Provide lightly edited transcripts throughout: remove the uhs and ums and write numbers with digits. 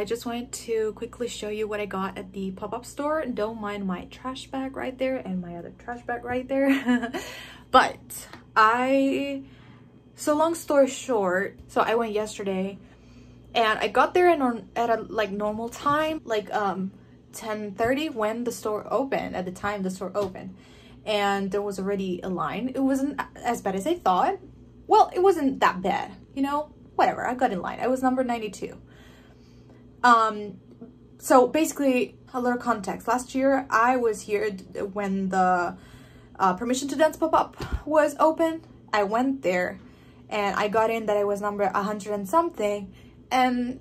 I just wanted to quickly show you what I got at the pop-up store. Don't mind my trash bag right there and my other trash bag right there. But so long story short, so I went yesterday and I got there at a like normal time, like 10:30 when the store opened, at the time the store opened. And there was already a line. It wasn't as bad as I thought. Well, it wasn't that bad, you know, whatever. I got in line. I was number 92. So basically, a little context. Last year, I was here when the Permission to Dance pop-up was open. I went there and I got in that I was number 100 and something, and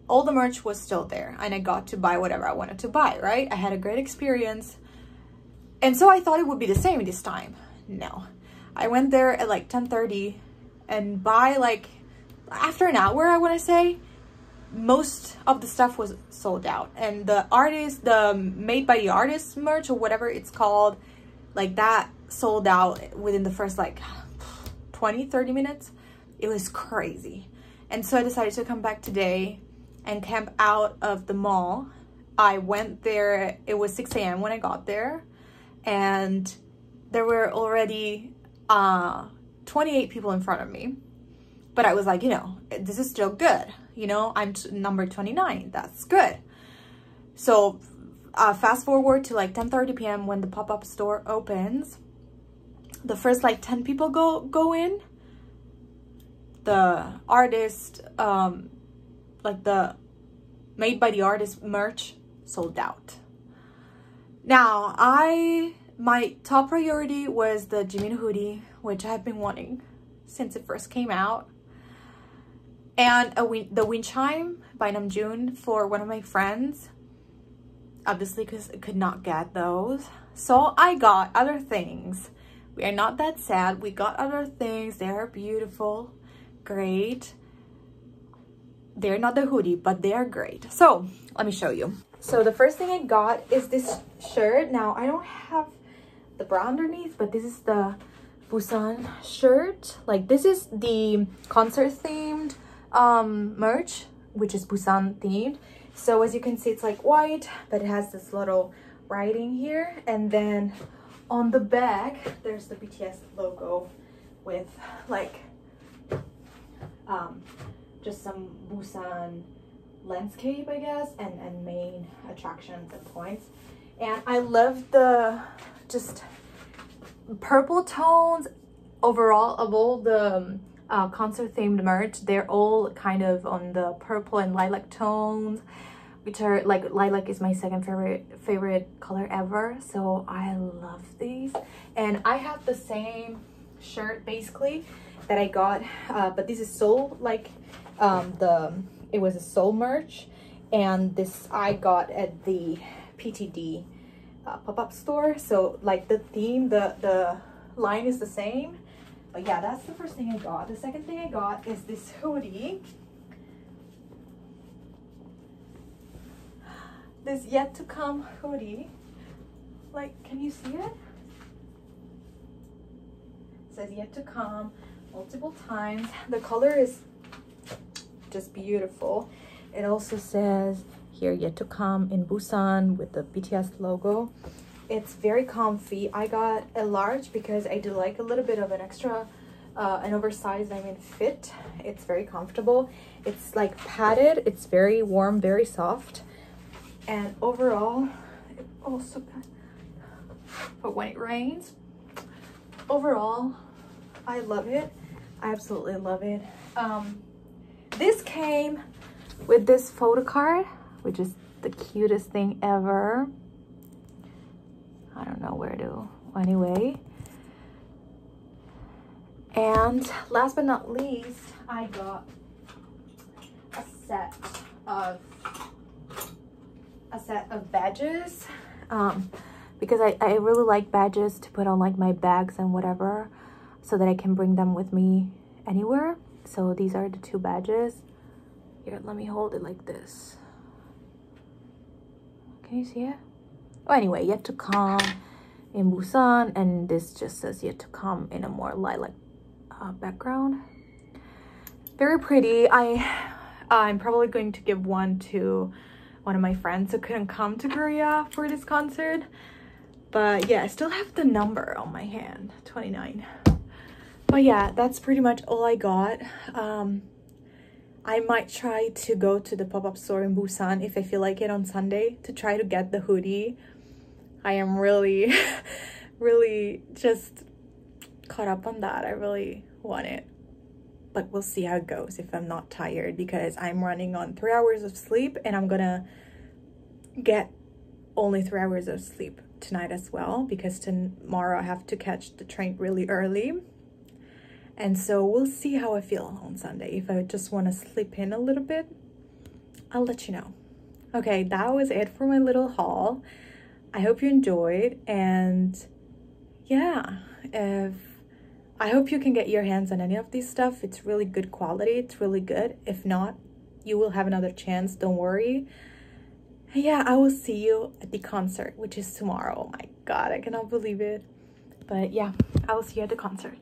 all the merch was still there and I got to buy whatever I wanted to buy, right? I had a great experience. And so I thought it would be the same this time. No. I went there at like 10:30 and by like after an hour, I want to say, most of the stuff was sold out. And the made by the artist merch or whatever it's called, like that sold out within the first like 20-30 minutes. It was crazy. And so I decided to come back today and camp out of the mall. I went there, it was 6 a.m. when I got there. And there were already 28 people in front of me. But I was like, you know, this is still good. You know, I'm number 29. That's good. So fast forward to like 10:30 p.m. when the pop-up store opens. The first like 10 people go in. The artist, like the made by the artist merch sold out. Now, my top priority was the Jimin hoodie, which I've been wanting since it first came out. And the wind chime by Namjoon for one of my friends, obviously because I could not get those. So I got other things. We are not that sad. We got other things. They are beautiful, great. They're not the hoodie, but they are great. So let me show you. So the first thing I got is this shirt. Now I don't have the bra underneath, but this is the Busan shirt. Like this is the concert themed merch, which is Busan themed. So as you can see, it's like white, but it has this little writing here. And then on the back, there's the BTS logo with like just some Busan landscape, I guess, and main attractions and points. And I love the just purple tones overall of all the concert themed merch. They're all kind of on the purple and lilac tones, which are like, lilac is my second favorite color ever, so I love these. And I have the same shirt basically that I got, but this is Seoul, like it was a Seoul merch, and this I got at the PTD pop-up store. So like the theme, the line is the same. But yeah, that's the first thing I got. The second thing I got is this hoodie. This Yet to Come hoodie. Like, can you see it? It says Yet to Come multiple times. The color is just beautiful. It also says here Yet to Come in Busan with the BTS logo. It's very comfy. I got a large because I do like a little bit of an extra, an oversized, I mean, fit. It's very comfortable. It's like padded. It's very warm, very soft. And overall, it also got, but when it rains, overall, I love it. I absolutely love it. This came with this photo card, which is the cutest thing ever. I don't know where to, anyway. And last but not least, I got a set of badges, because I really like badges to put on like my bags and whatever, so that I can bring them with me anywhere. So these are the two badges. Here, let me hold it like this. Can you see it? Oh, anyway, Yet to Come in Busan, and this just says Yet to Come in a more lilac background. Very pretty. I'm probably going to give one to one of my friends who couldn't come to Korea for this concert. But yeah, I still have the number on my hand, 29. But yeah, that's pretty much all I got. I might try to go to the pop-up store in Busan if I feel like it on Sunday to try to get the hoodie. I am really, really just caught up on that. I really want it. But we'll see how it goes if I'm not tired, because I'm running on 3 hours of sleep and I'm gonna get only 3 hours of sleep tonight as well, because tomorrow I have to catch the train really early. And so we'll see how I feel on Sunday. If I just want to sleep in a little bit, I'll let you know. Okay, that was it for my little haul. I hope you enjoyed, and yeah, I hope you can get your hands on any of these stuff. It's really good quality. It's really good. If not, you will have another chance. Don't worry. And yeah, I will see you at the concert, which is tomorrow. Oh my God, I cannot believe it. But yeah, I will see you at the concert.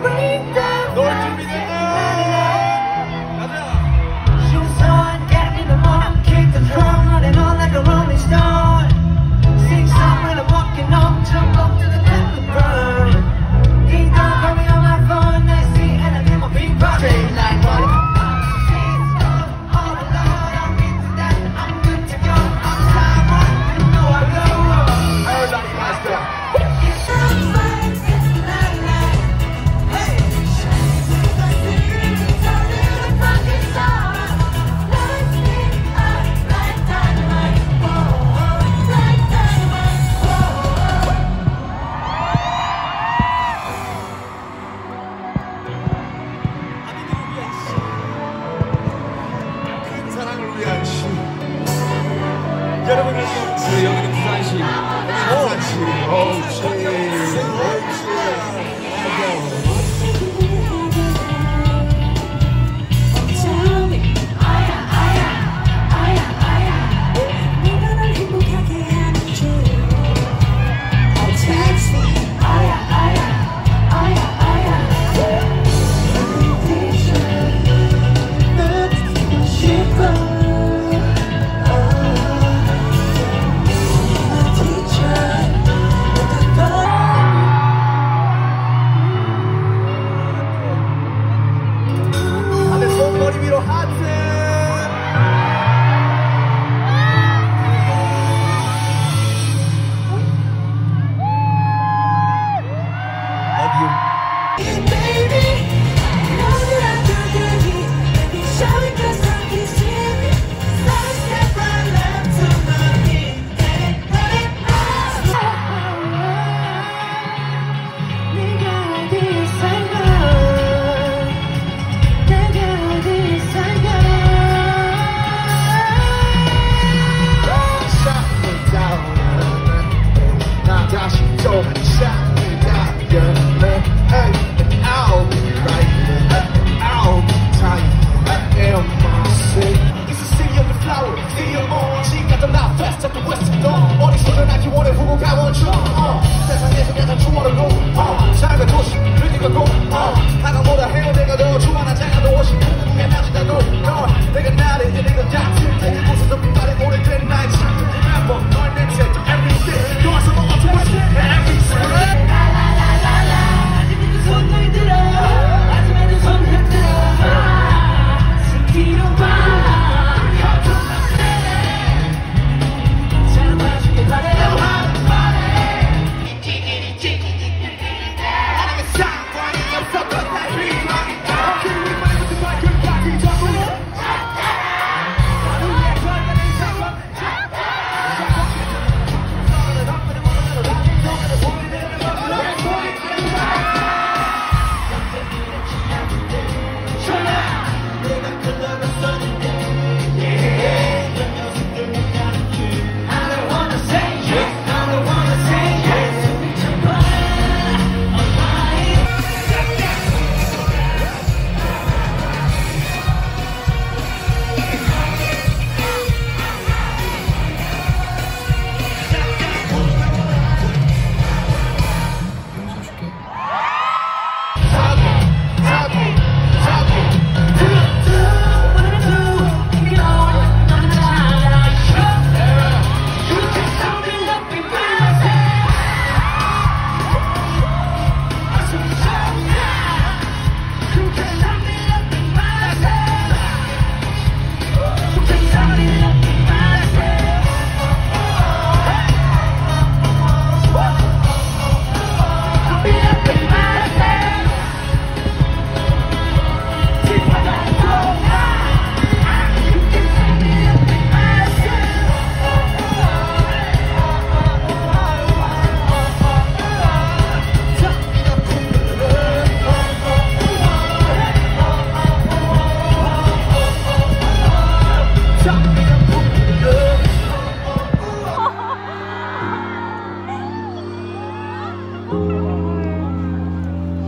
Bring down 여러분 안녕하세요. 여기는 부산시.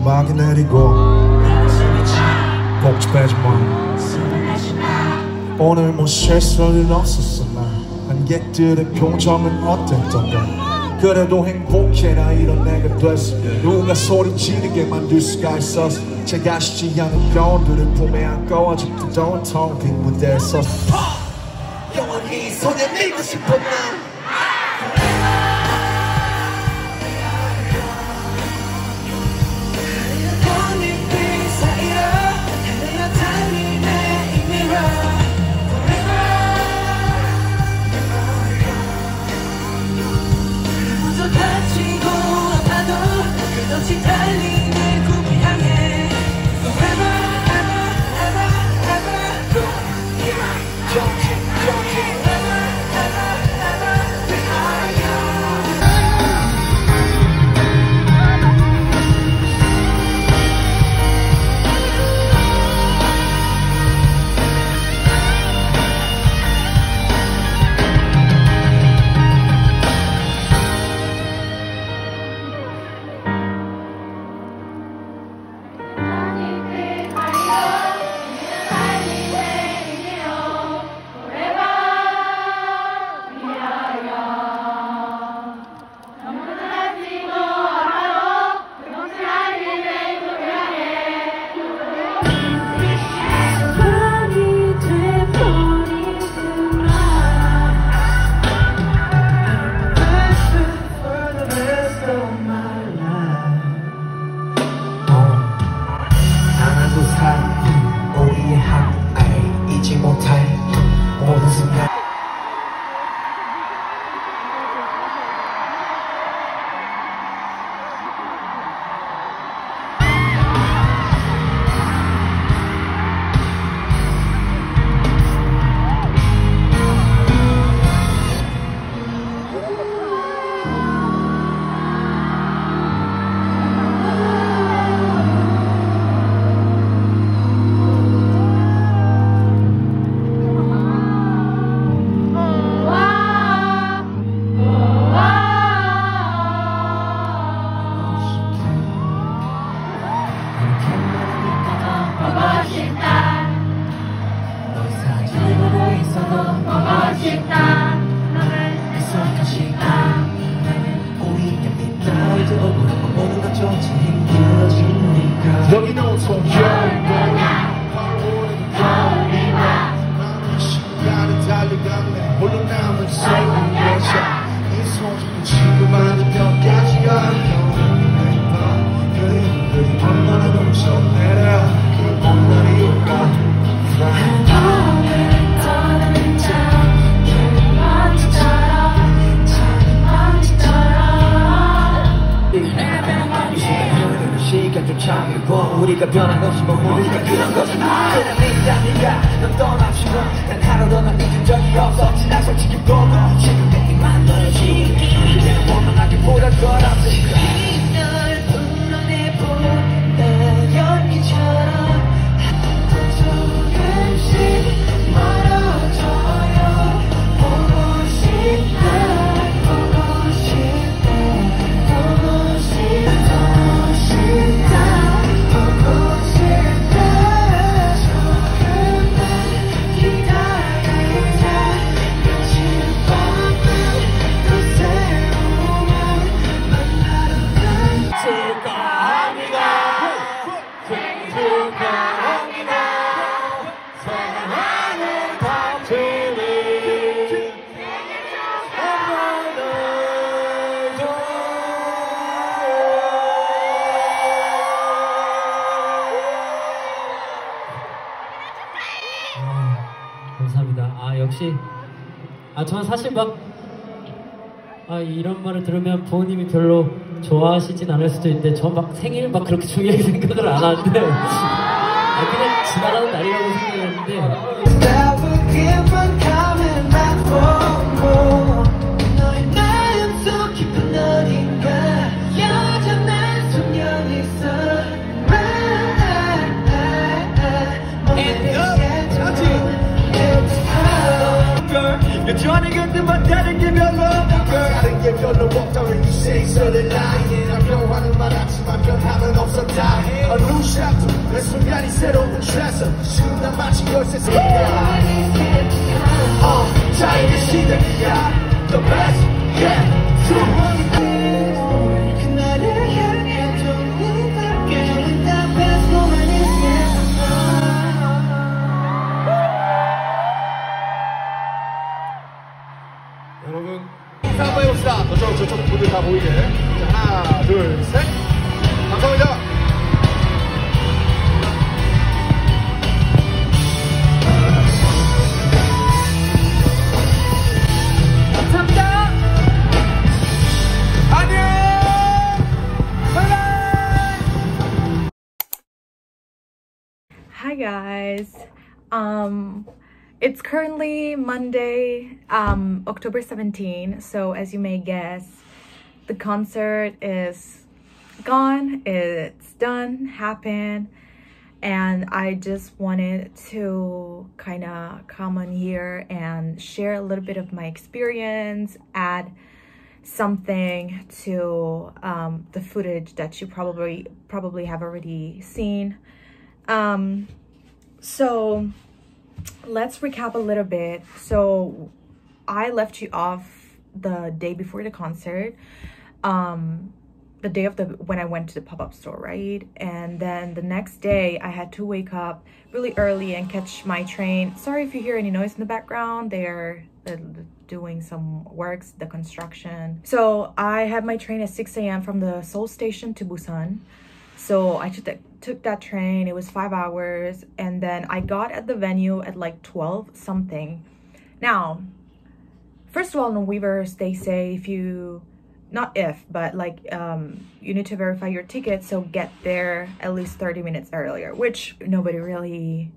음악이 내리고 복잡해지 마. 오늘 뭐 실수는 없었어. 나 관객들의 표정은 어땠던가. 그래도 행복해. 나 이런 내가 됐어. 누군가 소리 지르게 만들 수가 있었어. 제가 쉬지 않은 병들을 품에 안고 아직도 텅텅 빈 무대에 섰어. 영원히 손에 밀고 싶어 난. 싶다 너를 약속하고 싶다 우리가 믿다 이제 얼굴은 모든 것 조차 힘들어지니까 여기는 온통 겨울보다 시간을 달려가네 홀로 남은 새로운 여자 이 소중한 친구만을 곁까지 가는 그림들이 얼마나 넘쳐내려 그 봄날이 올까 시간조차 일본 우리가 변함없이 우리가 그런 거잖아 그냥 믿자니까 넌 떠나지만 난 하루도 널 잊은 적이 없어 지난 솔직히 보고 지금 내게만 너지 그대는 원망하기보다 더럽지 널 불러내보다 연기처럼 조금씩 멀어져요 보고 싶다 보고 싶다 보고 싶다 감사합니다. 역시 저는 사실 막 이런 말을 들으면 부모님이 별로 좋아하시진 않을 수도 있는데 저 막 생일 막 그렇게 중요하게 생각을 안 하는데 그냥 지나가는 날이라고 생각했는데 여전히 그때만 다른 게 별로 없는 걸 다른 게 별로 없다고 you say so they're lying 변화는 많았지만 변함은 없었다 A new chapter 내 순간이 새로운 treasure 지금 마치 열쇠 생각이야 자유의 시대이야 The best yet 그날을 향해 좀 늦게 The best moment is yet 여러분 인사 한번 해봅시다. 저쪽 분들 다 보이게. 자, 하나 둘 셋 감사합니다. 감사합니다. 안녕. 바이바이. Hi guys. It's currently Monday, October 17. So as you may guess, the concert is gone. It's done, happened. And I just wanted to kind of come on here and share a little bit of my experience, add something to the footage that you probably have already seen. So let's recap a little bit. So I left you off the day before the concert, the day of when I went to the pop-up store, right? And then the next day I had to wake up really early and catch my train. Sorry if you hear any noise in the background. They're doing some works, the construction. So I had my train at 6 a.m. from the Seoul station to Busan. So I took that train. It was 5 hours, and then I got at the venue at like 12 something. Now, first of all, on Weverse, they say you need to verify your ticket, so get there at least 30 minutes earlier, which nobody really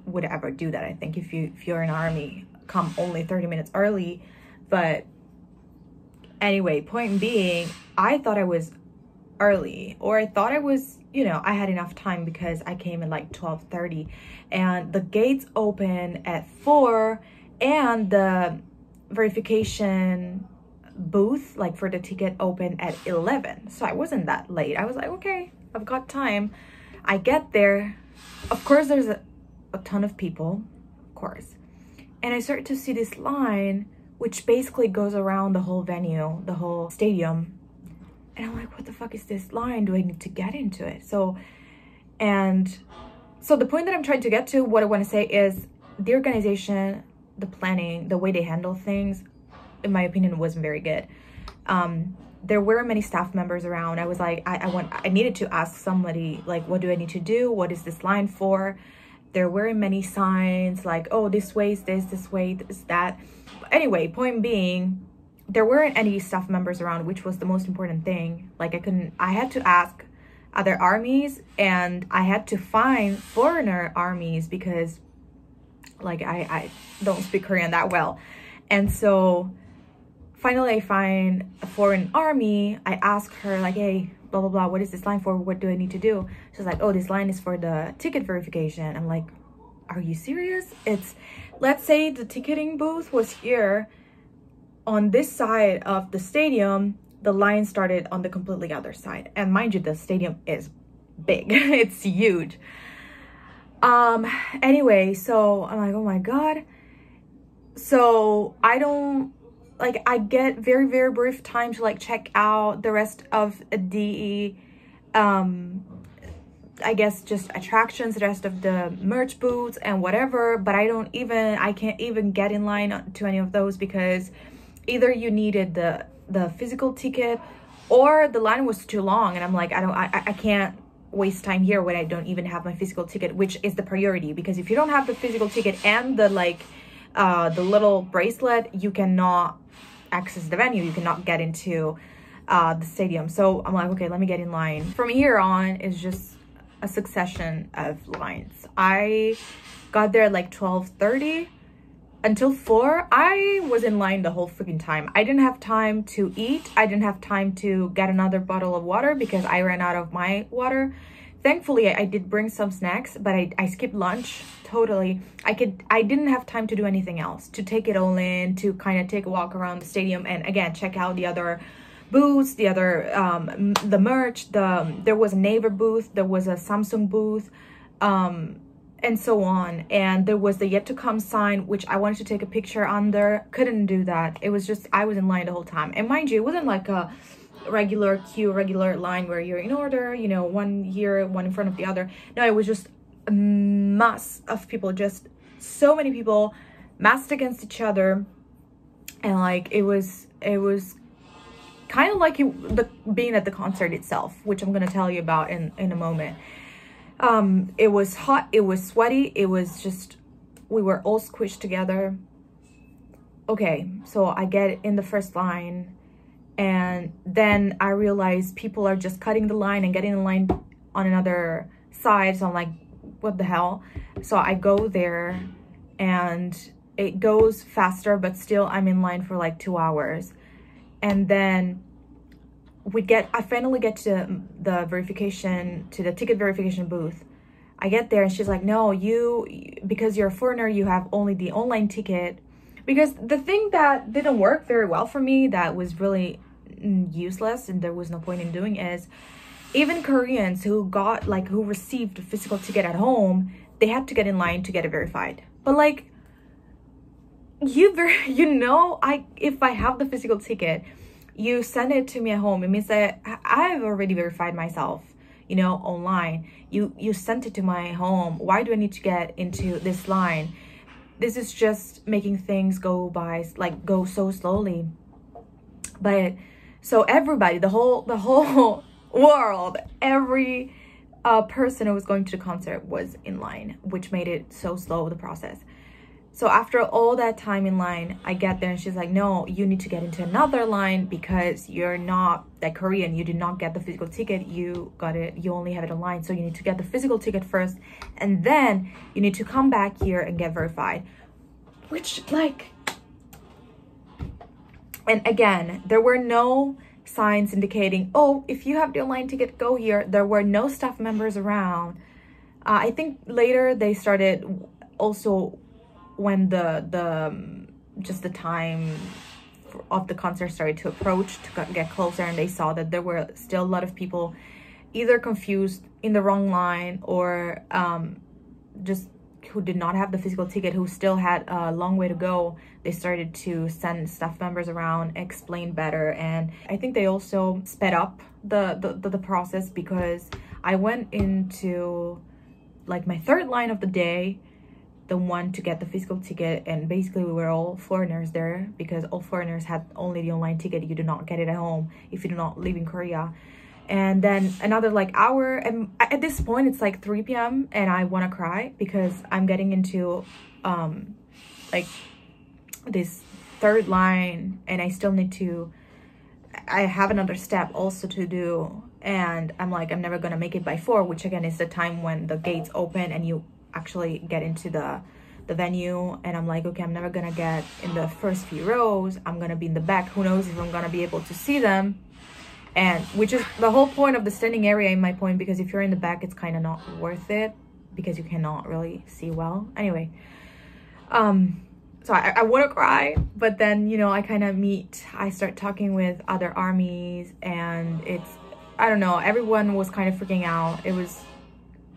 would ever do that. I think if you're in army, come only 30 minutes early. But anyway, point being, I thought I was early, or I thought I was, I had enough time because I came at like 12:30 and the gates open at 4 and the verification booth like for the ticket open at 11. So I wasn't that late. I was like, okay, I've got time. I get there. Of course, there's a ton of people, of course. And I started to see this line, which basically goes around the whole venue, the whole stadium. And I'm like, what the fuck is this line? Do I need to get into it? So the point that I'm trying to get to, what I want to say is the organization, the planning, the way they handle things, in my opinion, wasn't very good. There were many staff members around. I was like, I needed to ask somebody, like, what do I need to do? What is this line for? There were many signs like, oh, this way is this way is that. Anyway, point being, there weren't any staff members around, which was the most important thing. Like, I had to ask other armies, and I had to find foreigner armies because, like, I don't speak Korean that well. And so finally I find a foreign army. I ask her, like, hey, blah, blah, blah, what is this line for? What do I need to do? She's like, oh, this line is for the ticket verification. I'm like, are you serious? Let's say the ticketing booth was here on this side of the stadium. The line started on the completely other side. And mind you, the stadium is big. It's huge. Anyway, so I'm like, oh my God. So I get very, very brief time to like check out the rest of the, I guess just attractions, the rest of the merch booths and whatever, but I can't even get in line to any of those because either you needed the physical ticket or the line was too long. And I'm like, I can't waste time here when I don't even have my physical ticket, which is the priority, because if you don't have the physical ticket and the little bracelet, you cannot access the venue, you cannot get into the stadium. So I'm like, okay, let me get in line. From here on is just a succession of lines. I got there at like 12:30. Until 4, I was in line the whole freaking time. I didn't have time to eat. I didn't have time to get another bottle of water because I ran out of my water. Thankfully, I did bring some snacks, but I skipped lunch totally. I didn't have time to do anything else, to take it all in, to kind of take a walk around the stadium and again, check out the other booths, the other, the merch, there was a Naver booth, there was a Samsung booth, and so on. And there was the yet to come sign, which I wanted to take a picture under. Couldn't do that. It was just, I was in line the whole time. And mind you, it wasn't like a regular queue, regular line where you're in order, you know, one here, one in front of the other. No, it was just a mass of people, just so many people massed against each other. And like, it was kind of like being at the concert itself, which I'm going to tell you about in a moment. It was hot, it was sweaty, it was just, we were all squished together. Okay, so I get in the first line, and then I realize people are just cutting the line and getting in line on another side. So I'm like, what the hell? So I go there, and it goes faster, but still I'm in line for like 2 hours. And then I finally get to the verification, to the ticket verification booth. I get there and she's like, no, because you're a foreigner, you have only the online ticket. Because the thing that didn't work very well for me, that was really useless and there was no point in doing, is even Koreans who received a physical ticket at home, they had to get in line to get it verified. But like, if I have the physical ticket, you send it to me at home, it means that I've already verified myself, you know, online. You sent it to my home. Why do I need to get into this line? This is just making things go so slowly. But so everybody, the whole world, every person who was going to the concert was in line, which made it so slow, the process. So after all that time in line, I get there and she's like, no, you need to get into another line because you're not that Korean. You did not get the physical ticket. You only have it online. So you need to get the physical ticket first. And then you need to come back here and get verified. Which, like, and again, there were no signs indicating, oh, if you have the online ticket, go here. There were no staff members around. I think later they started also, when just the time of the concert started to approach, to get closer, and they saw that there were still a lot of people either confused in the wrong line or just who did not have the physical ticket, who still had a long way to go, they started to send staff members around, explain better, and I think they also sped up the process, because I went into like my third line of the day, the one to get the physical ticket, and basically we were all foreigners there, because all foreigners had only the online ticket. You do not get it at home if you do not live in Korea. And then another like hour, and at this point it's like 3 p.m. and I want to cry, because I'm getting into like this third line, and I still need to, I have another step also to do, and I'm like, I'm never gonna make it by 4, which again is the time when the gates open and you actually get into the venue. And I'm like, okay, I'm never gonna get in the first few rows, I'm gonna be in the back. Who knows if I'm gonna be able to see them, and which is the whole point of the standing area in my point, because if you're in the back it's kind of not worth it, because you cannot really see well. Anyway, so I want to cry, but then, you know, I start talking with other armies, and it's, I don't know, everyone was kind of freaking out. It was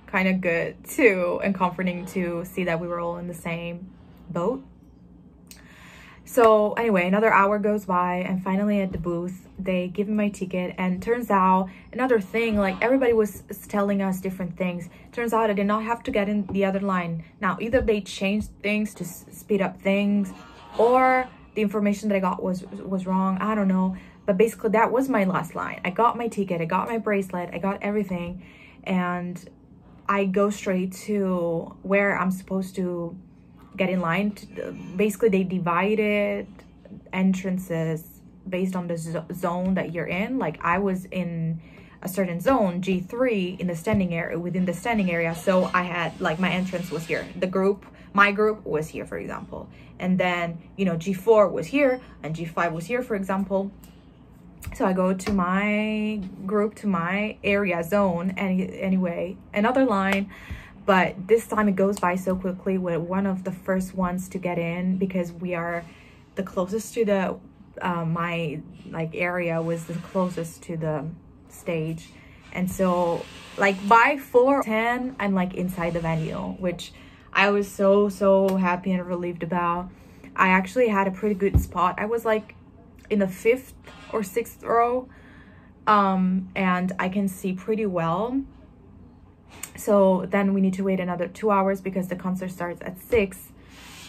kind of good too, and comforting to see that we were all in the same boat. So anyway, another hour goes by, and finally at the booth they give me my ticket, and turns out another thing, like everybody was telling us different things. Turns out I did not have to get in the other line. Now either they changed things to speed up things, or the information that I got was wrong, I don't know. But basically that was my last line. I got my ticket, I got my bracelet, I got everything, and I go straight to where I'm supposed to get in line. Basically they divided entrances based on the zone that you're in. Like I was in a certain zone, G3, in the standing area, within the standing area, so I had like, my entrance was here, my group was here, for example, and then, you know, G4 was here and G5 was here, for example. So I go to my group, to my area zone, and anyway, another line. But this time it goes by so quickly. We're one of the first ones to get in, because we are the closest to the my like area was the closest to the stage, and so like by 4:10 I'm like inside the venue, which I was so happy and relieved about. I actually had a pretty good spot. I was like in the 5th or 6th row, and I can see pretty well. So then we need to wait another 2 hours because the concert starts at 6.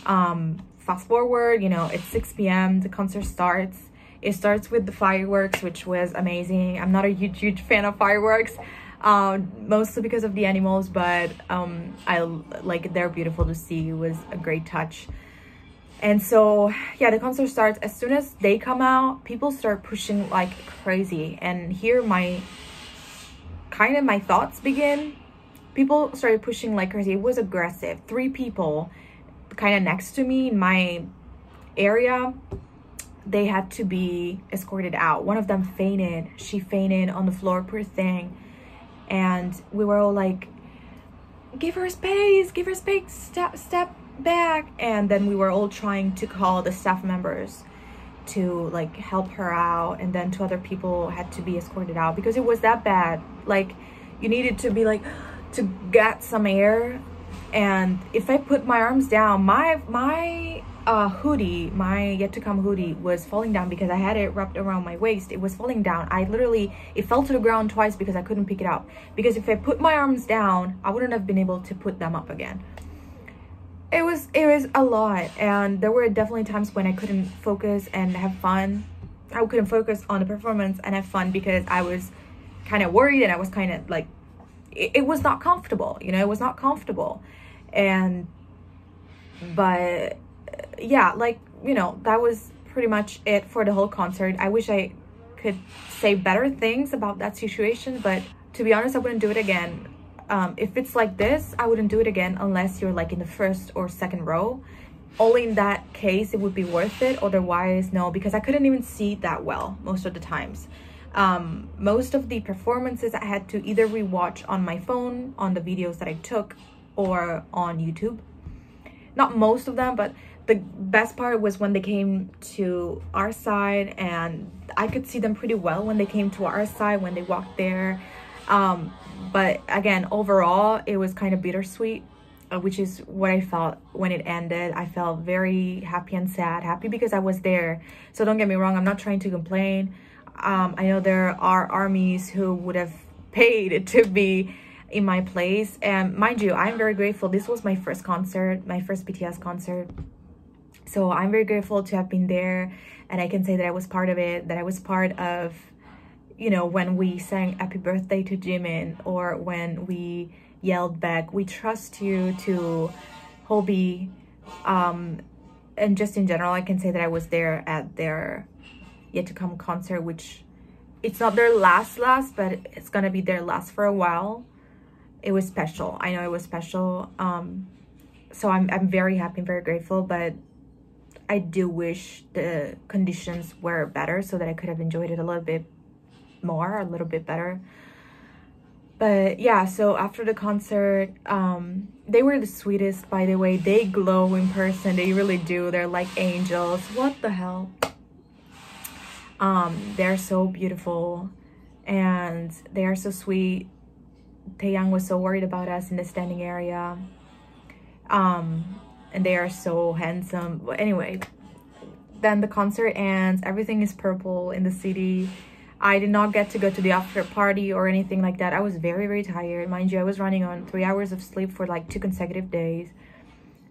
Fast forward, you know, it's 6 p.m. the concert starts. It starts with the fireworks, which was amazing. I'm not a huge fan of fireworks, mostly because of the animals, but I like, they're beautiful to see. It was a great touch. And so yeah, the concert starts. As soon as they come out, people start pushing like crazy, and here my thoughts begin. People started pushing like crazy. It was aggressive. 3 people kind of next to me in my area, they had to be escorted out. One of them fainted. She fainted on the floor, poor thing. And we were all like, give her space, step back. And then we were all trying to call the staff members to like help her out, and then 2 other people had to be escorted out because it was that bad. Like, you needed to be like, to get some air. And if I put my arms down, my hoodie, my yet to come hoodie was falling down because I had it wrapped around my waist. It was falling down. It fell to the ground twice because I couldn't pick it up, because if I put my arms down I wouldn't have been able to put them up again. It was a lot, and there were definitely times when I couldn't focus and have fun. I couldn't focus on the performance and have fun because I was kind of worried, and I was kind of like, it was not comfortable, you know, it was not comfortable. But yeah, like, you know, that was pretty much it for the whole concert. I wish I could say better things about that situation, but to be honest, I wouldn't do it again. If it's like this, I wouldn't do it again unless you're like in the 1st or 2nd row. Only in that case it would be worth it. Otherwise, no, because I couldn't even see that well most of the times. Most of the performances I had to either rewatch on my phone, on the videos that I took, or on YouTube. Not most of them, but the best part was when they came to our side, and I could see them pretty well when they came to our side, when they walked there. But again, overall, it was kind of bittersweet. which is what I felt when it ended. I felt very happy and sad. Happy because I was there. So don't get me wrong, I'm not trying to complain. I know there are armies who would have paid to be in my place. And mind you, I'm very grateful. This was my first concert, my first BTS concert. So I'm very grateful to have been there. And I can say that I was part of it, that I was part of, you know, when we sang Happy Birthday to Jimin, or when we yelled back, "We trust you," to Hobi. And just in general, I can say that I was there at their Yet to Come concert, which it's not their last, but it's gonna be their last for a while. It was special. I know it was special. So I'm very happy and very grateful, but I do wish the conditions were better so that I could have enjoyed it a little bit more, a little bit better. But yeah, so after the concert, they were the sweetest, by the way. They glow in person. They really do. They're like angels. What the hell? They're so beautiful and they are so sweet. Taeyang was so worried about us in the standing area. And they are so handsome. But anyway, then the concert ends. Everything is purple in the city. I did not get to go to the after party or anything like that. I was very, very tired. Mind you, I was running on 3 hours of sleep for like 2 consecutive days.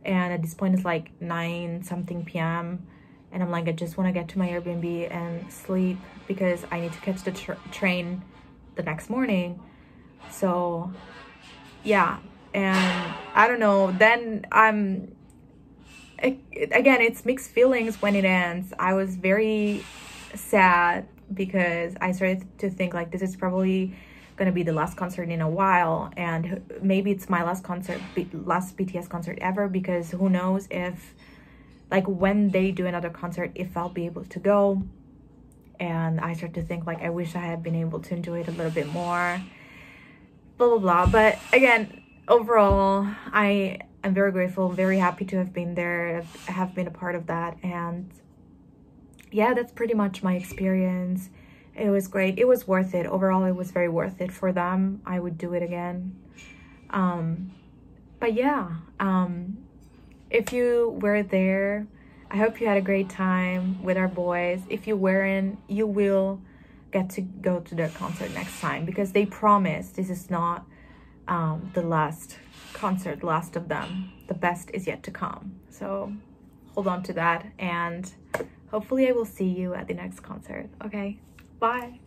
And at this point, it's like 9-something p.m. And I'm like, I just want to get to my Airbnb and sleep because I need to catch the train the next morning. So yeah, and I don't know, then again, it's mixed feelings when it ends. I was very sad because I started to think like, this is probably gonna be the last concert in a while, and maybe it's my last BTS concert ever, because who knows if, like, when they do another concert, if I'll be able to go. And I start to think like, I wish I had been able to enjoy it a little bit more, blah blah blah. But again, overall, I am very grateful, very happy to have been there, have been a part of that. And yeah, that's pretty much my experience. It was great. It was worth it. Overall, it was very worth it for them. I would do it again. But yeah, if you were there, I hope you had a great time with our boys. If you weren't, you will get to go to their concert next time, because they promise this is not the last concert, last of them. The best is yet to come. So hold on to that, and hopefully I will see you at the next concert. Okay, bye.